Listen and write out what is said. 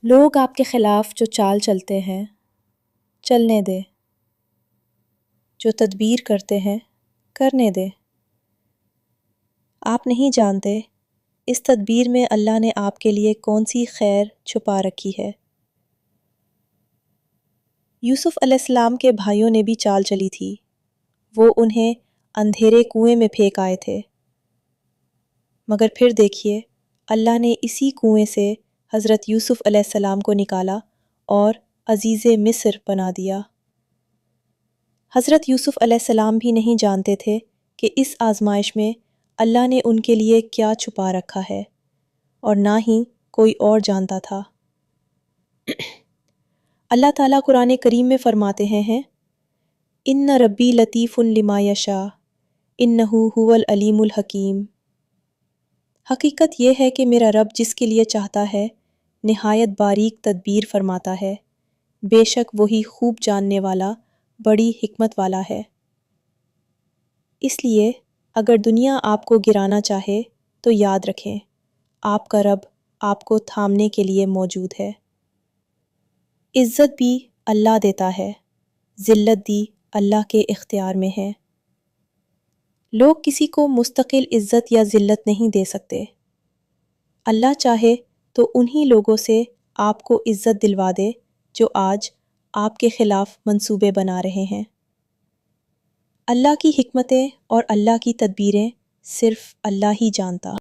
لوگ آپ کے خلاف جو چال چلتے ہیں چلنے دے، جو تدبیر کرتے ہیں کرنے دے۔ آپ نہیں جانتے اس تدبیر میں اللہ نے آپ کے لیے کون سی خیر چھپا رکھی ہے۔ یوسف علیہ السلام کے بھائیوں نے بھی چال چلی تھی، وہ انہیں اندھیرے کنویں میں پھینک آئے تھے، مگر پھر دیکھیے اللہ نے اسی کنویں سے حضرت یوسف علیہ السلام کو نکالا اور عزیز مصر بنا دیا۔ حضرت یوسف علیہ السلام بھی نہیں جانتے تھے کہ اس آزمائش میں اللہ نے ان کے لیے کیا چھپا رکھا ہے، اور نہ ہی کوئی اور جانتا تھا۔ اللہ تعالیٰ قرآن کریم میں فرماتے ہیں ان ربی لطیف لما یشاء انہ هو العلیم الحکیم۔ حقیقت یہ ہے کہ میرا رب جس کے لیے چاہتا ہے نہایت باریک تدبیر فرماتا ہے، بے شک وہی خوب جاننے والا بڑی حکمت والا ہے۔ اس لیے اگر دنیا آپ کو گرانا چاہے تو یاد رکھیں آپ کا رب آپ کو تھامنے کے لیے موجود ہے۔ عزت بھی اللہ دیتا ہے، ذلت بھی اللہ کے اختیار میں ہے۔ لوگ کسی کو مستقل عزت یا ذلت نہیں دے سکتے۔ اللہ چاہے تو انہی لوگوں سے آپ کو عزت دلوا دے جو آج آپ کے خلاف منصوبے بنا رہے ہیں۔ اللہ کی حکمتیں اور اللہ کی تدبیریں صرف اللہ ہی جانتا۔